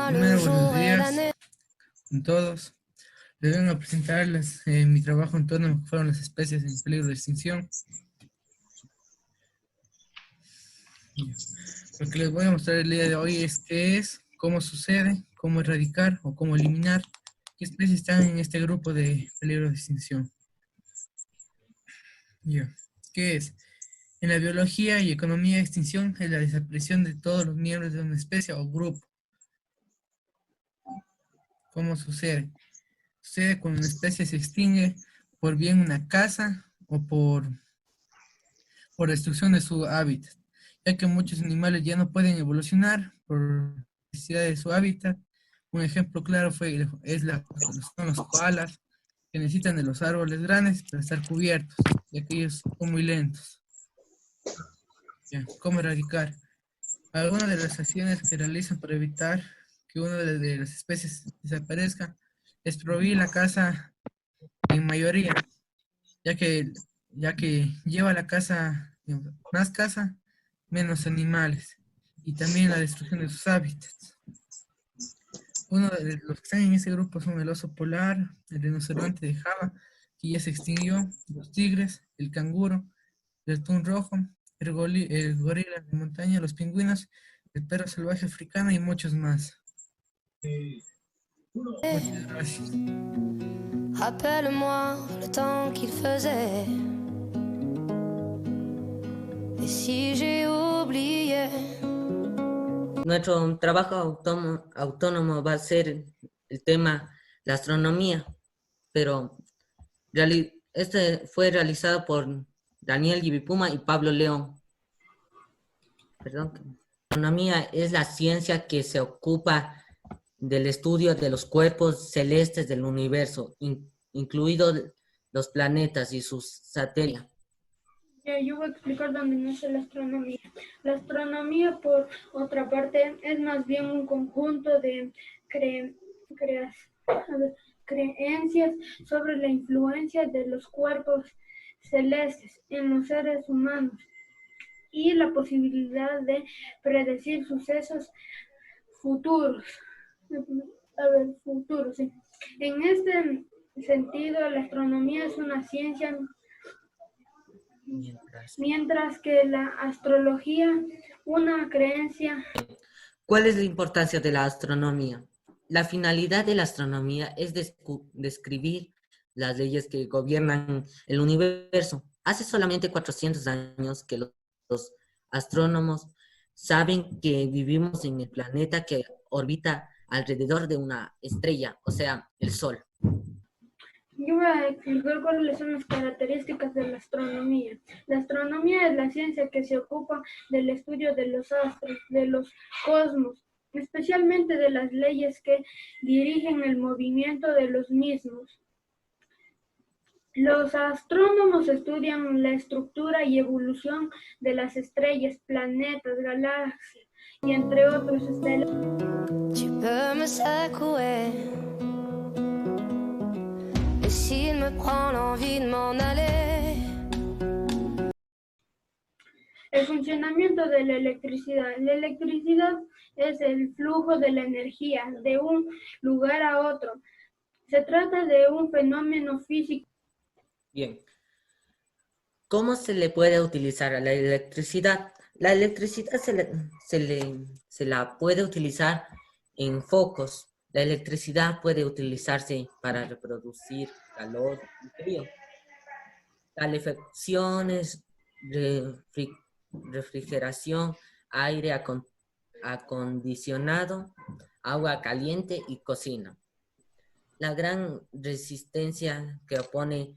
Primero, buenos días a todos. Les vengo a presentarles mi trabajo en torno a lo que fueron las especies en peligro de extinción. Lo que les voy a mostrar el día de hoy es qué es, cómo sucede, cómo erradicar o cómo eliminar qué especies están en este grupo de peligro de extinción. ¿Qué es? En la biología y economía de extinción es la desaparición de todos los miembros de una especie o grupo. ¿Cómo sucede? Sucede cuando una especie se extingue por bien una caza o por destrucción de su hábitat, ya que muchos animales ya no pueden evolucionar por necesidad de su hábitat. Un ejemplo claro son los koalas, que necesitan de los árboles grandes para estar cubiertos, ya que ellos son muy lentos. ¿Cómo erradicar? Algunas de las acciones que realizan para evitar que una de las especies desaparezca es prohibir la caza en mayoría, ya que lleva la caza, más caza, menos animales, y también la destrucción de sus hábitats. Uno de los que están en ese grupo son el oso polar, el rinoceronte de Java, que ya se extinguió, los tigres, el canguro, el atún rojo, el gorila de montaña, los pingüinos, el perro salvaje africano y muchos más. Muchas gracias. Rappelle-moi le temps qu'il faisait. Et si j'ai oublié. Nuestro trabajo autónomo va a ser el tema la astronomía, pero este fue realizado por Daniel Gibipuma y Pablo León. Perdón. La astronomía es la ciencia que se ocupa del estudio de los cuerpos celestes del universo, incluidos los planetas y sus satélites. Yo voy a explicar dónde nace la astronomía. La astronomía, por otra parte, es más bien un conjunto de creencias sobre la influencia de los cuerpos celestes en los seres humanos y la posibilidad de predecir sucesos futuros. Sí. En este sentido, la astronomía es una ciencia, mientras que la astrología, una creencia. ¿Cuál es la importancia de la astronomía? La finalidad de la astronomía es describir las leyes que gobiernan el universo. Hace solamente 400 años que los astrónomos saben que vivimos en el planeta que orbita alrededor de una estrella, o sea, el Sol. Yo voy a explicar cuáles son las características de la astronomía. La astronomía es la ciencia que se ocupa del estudio de los astros, de los cosmos, especialmente de las leyes que dirigen el movimiento de los mismos. Los astrónomos estudian la estructura y evolución de las estrellas, planetas, galaxias y entre otros estelas. Tu peux me secouer. Et s'il me prend l'envie de m'en aller. El funcionamiento de la electricidad. La electricidad es el flujo de la energía de un lugar a otro. Se trata de un fenómeno físico. Bien. ¿Cómo se le puede utilizar a la electricidad? La electricidad se la puede utilizar en focos. La electricidad puede utilizarse para reproducir calor y frío. Calefacciones, refrigeración, aire acondicionado, agua caliente y cocina. La gran resistencia que opone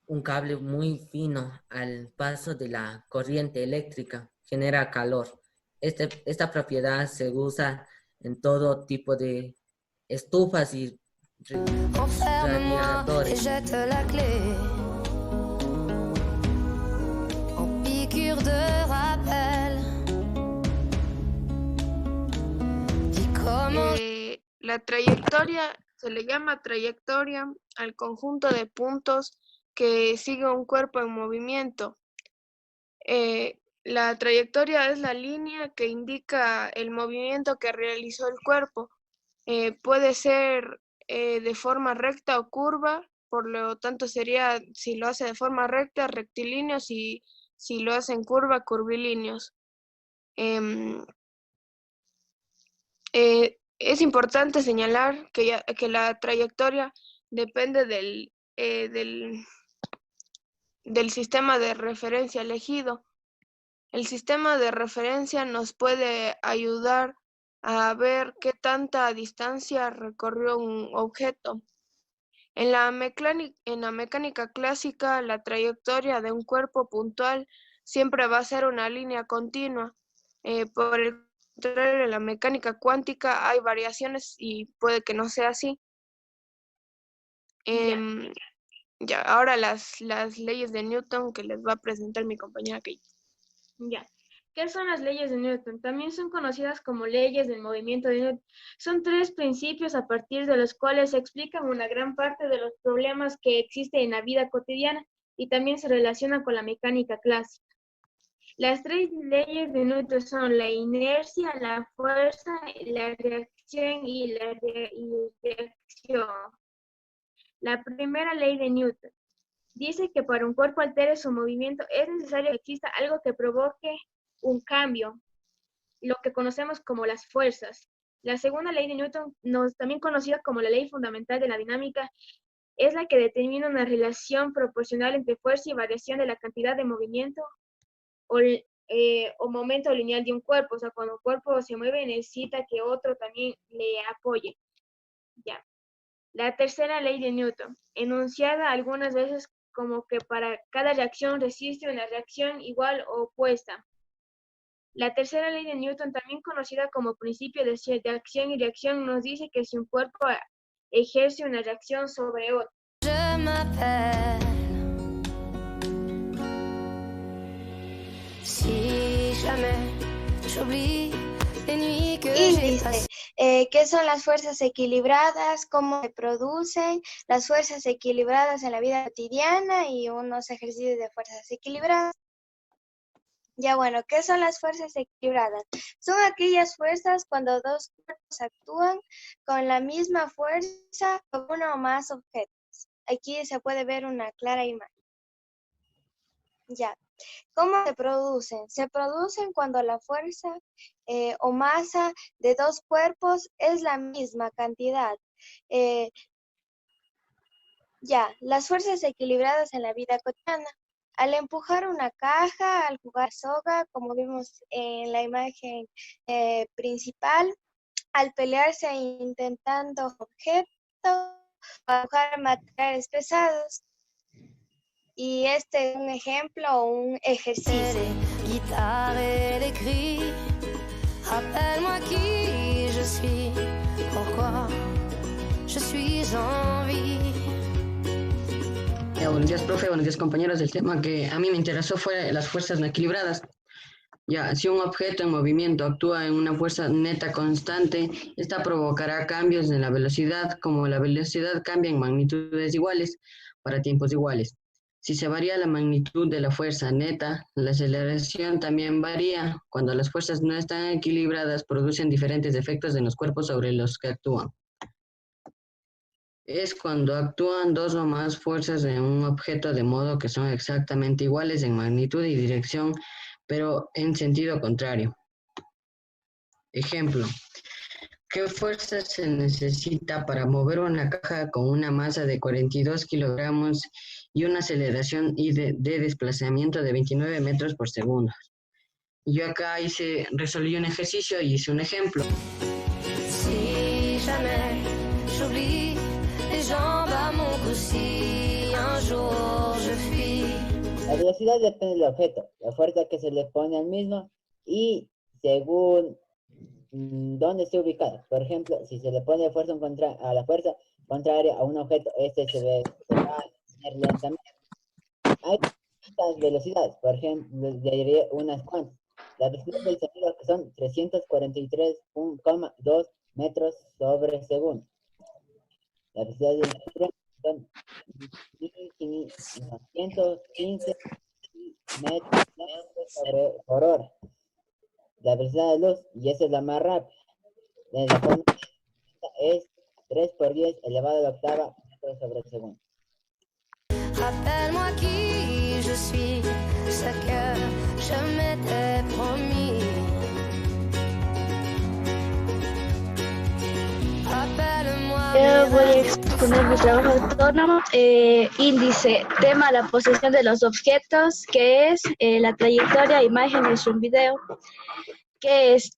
un cable muy fino al paso de la corriente eléctrica genera calor. Esta propiedad se usa en todo tipo de estufas y radiadores. La trayectoria se le llama trayectoria al conjunto de puntos que sigue un cuerpo en movimiento. La trayectoria es la línea que indica el movimiento que realizó el cuerpo. Puede ser de forma recta o curva, por lo tanto sería, si lo hace de forma recta, rectilíneos, y si lo hace en curva, curvilíneos. Em, es importante señalar que la trayectoria depende del sistema de referencia elegido. El sistema de referencia nos puede ayudar a ver qué tanta distancia recorrió un objeto. En la mecánica clásica, la trayectoria de un cuerpo puntual siempre va a ser una línea continua. Por el contrario, en la mecánica cuántica hay variaciones y puede que no sea así. Ya, ahora las leyes de Newton que les va a presentar mi compañera Kate. Ya. ¿Qué son las leyes de Newton? También son conocidas como leyes del movimiento de Newton. Son tres principios a partir de los cuales se explican una gran parte de los problemas que existen en la vida cotidiana y también se relacionan con la mecánica clásica. Las tres leyes de Newton son la inercia, la fuerza, la reacción y la reacción. La primera ley de Newton dice que para un cuerpo altere su movimiento es necesario que exista algo que provoque un cambio, lo que conocemos como las fuerzas. La segunda ley de Newton, también conocida como la ley fundamental de la dinámica, es la que determina una relación proporcional entre fuerza y variación de la cantidad de movimiento o momento lineal de un cuerpo. O sea, cuando un cuerpo se mueve necesita que otro también le apoye. Ya. La tercera ley de Newton, enunciada algunas veces como que para cada reacción resiste una reacción igual o opuesta. La tercera ley de Newton, también conocida como principio de acción y reacción, nos dice que si un cuerpo ejerce una reacción sobre otro. Je m'appelle. Si jamais j'oublie les nuits que Y j'ai dice, passées. ¿qué son las fuerzas equilibradas? ¿Cómo se producen las fuerzas equilibradas en la vida cotidiana? Y unos ejercicios de fuerzas equilibradas. Ya bueno, ¿qué son las fuerzas equilibradas? Son aquellas fuerzas cuando dos cuerpos actúan con la misma fuerza con uno o más objetos. Aquí se puede ver una clara imagen. Ya. ¿Cómo se producen? Se producen cuando la fuerza o masa de dos cuerpos es la misma cantidad. Las fuerzas equilibradas en la vida cotidiana. Al empujar una caja, al jugar soga, como vimos en la imagen principal, al pelearse intentando objetos, al empujar materiales pesados. Y este es un ejemplo o un ejercicio. Les guitares et les cris. Rappelle-moi qui je suis, pourquoi je suis en vie. Buenos días, profe. Buenos días, compañeros. El tema que a mí me interesó fue las fuerzas no equilibradas. Ya, si un objeto en movimiento actúa en una fuerza neta constante, esta provocará cambios en la velocidad, como la velocidad cambia en magnitudes iguales para tiempos iguales. Si se varía la magnitud de la fuerza neta, la aceleración también varía. Cuando las fuerzas no están equilibradas, producen diferentes efectos en los cuerpos sobre los que actúan. Es cuando actúan dos o más fuerzas en un objeto de modo que son exactamente iguales en magnitud y dirección, pero en sentido contrario. Ejemplo, ¿qué fuerza se necesita para mover una caja con una masa de 42 kilogramos y una aceleración de desplazamiento de 29 metros por segundo? Yo acá resolví un ejercicio y hice un ejemplo. Si jamais j'oublie les jambes à mon cou, si un jour je fuis. La velocidad depende del objeto, la fuerza que se le pone al mismo y según dónde esté ubicado. Por ejemplo, si se le pone fuerza a la fuerza contraria a un objeto, este se va a mover lentamente. Hay distintas velocidades, por ejemplo, les diré unas cuantas. La velocidad del sonido que son 343,2 metros sobre segundo. La velocidad del tren son 1.915 metros por hora. La velocidad de luz, y esa es la más rápida. De la forma es 3 por 10 elevado a la octava metros sobre el segundo. Rappelle-moi qui je suis, ce que je m'étais promis. Yo voy a exponer mi trabajo autónomo. Índice, tema la posición de los objetos, que es la trayectoria, imágenes y un video, que es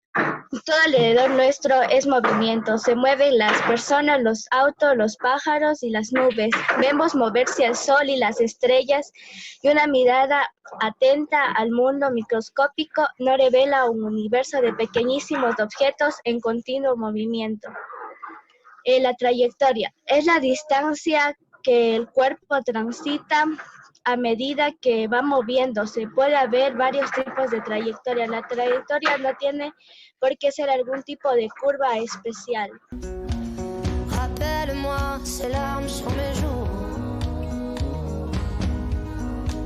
todo alrededor nuestro es movimiento. Se mueven las personas, los autos, los pájaros y las nubes. Vemos moverse al sol y las estrellas, y una mirada atenta al mundo microscópico no revela un universo de pequeñísimos objetos en continuo movimiento. La trayectoria es la distancia que el cuerpo transita a medida que va moviéndose. Puede haber varios tipos de trayectoria. La trayectoria no tiene por qué ser algún tipo de curva especial. Rappelle-moi ces larmes sur mes joues.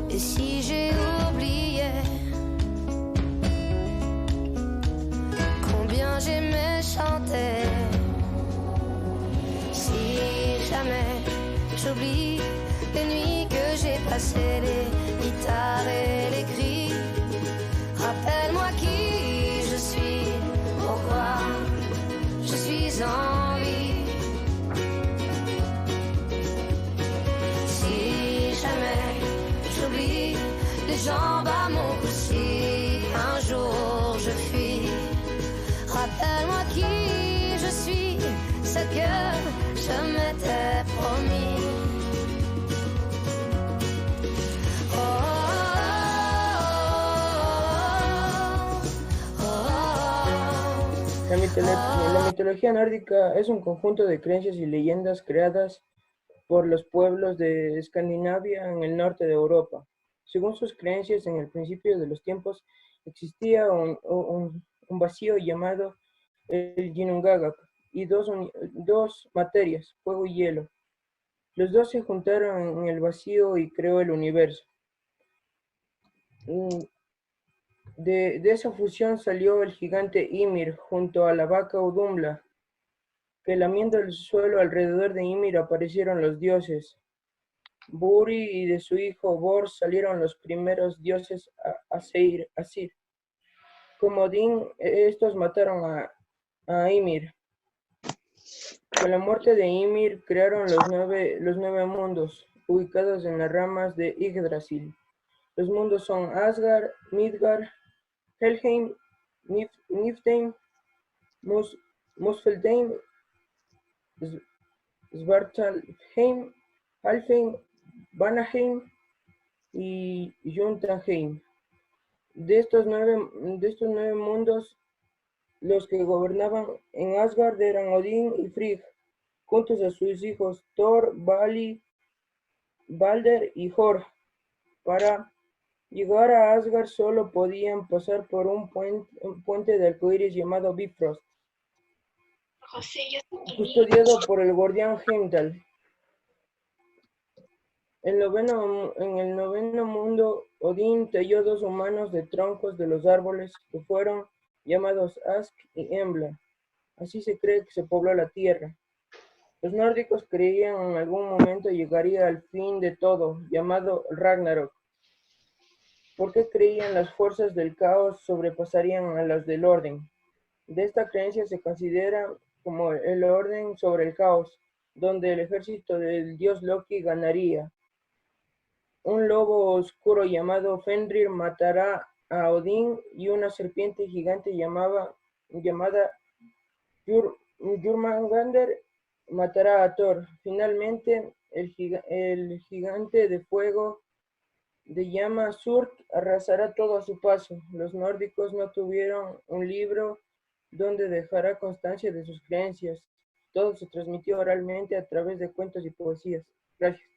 Et si j'ai oublié combien j'aimais chanter. Si jamais j'oublie les nuits que j'ai passées, les guitares et les cris, rappelle-moi qui je suis, pourquoi je suis en vie. Si jamais j'oublie les jambes à mon cou, si un jour je fuis, rappelle-moi qui je suis, ce que je m'étais promis. La mitología nórdica es un conjunto de creencias y leyendas creadas por los pueblos de Escandinavia en el norte de Europa. Según sus creencias, en el principio de los tiempos existía un vacío llamado el Ginnungagap y dos materias, fuego y hielo. Los dos se juntaron en el vacío y creó el universo. De esa fusión salió el gigante Ymir junto a la vaca Udumla, que lamiendo el suelo alrededor de Ymir aparecieron los dioses. Buri y de su hijo Bor salieron los primeros dioses Asir. Como Odín, estos mataron a Ymir. Con la muerte de Ymir crearon los nueve mundos, ubicados en las ramas de Yggdrasil. Los mundos son Asgard, Midgard, Helheim, Niflheim, Muspelheim, Svartalfheim, Alfheim, Vanaheim y Jotunheim. De estos nueve mundos, los que gobernaban en Asgard eran Odín y Frigg, juntos a sus hijos Thor, Vali, Balder y Thor. Para llegar a Asgard solo podían pasar por un puente de arcoíris llamado Bifrost, custodiado por el guardián Heimdall. En el noveno mundo, Odín talló dos humanos de troncos de los árboles que fueron llamados Ask y Embla. Así se cree que se pobló la tierra. Los nórdicos creían en algún momento llegaría al fin de todo, llamado Ragnarok, porque creían las fuerzas del caos sobrepasarían a las del orden. De esta creencia se considera como el orden sobre el caos, donde el ejército del dios Loki ganaría. Un lobo oscuro llamado Fenrir matará a Odín y una serpiente gigante llamada Jörmungandr matará a Thor. Finalmente, el gigante de fuego de llama Surk arrasará todo a su paso. Los nórdicos no tuvieron un libro donde dejara constancia de sus creencias. Todo se transmitió oralmente a través de cuentos y poesías. Gracias.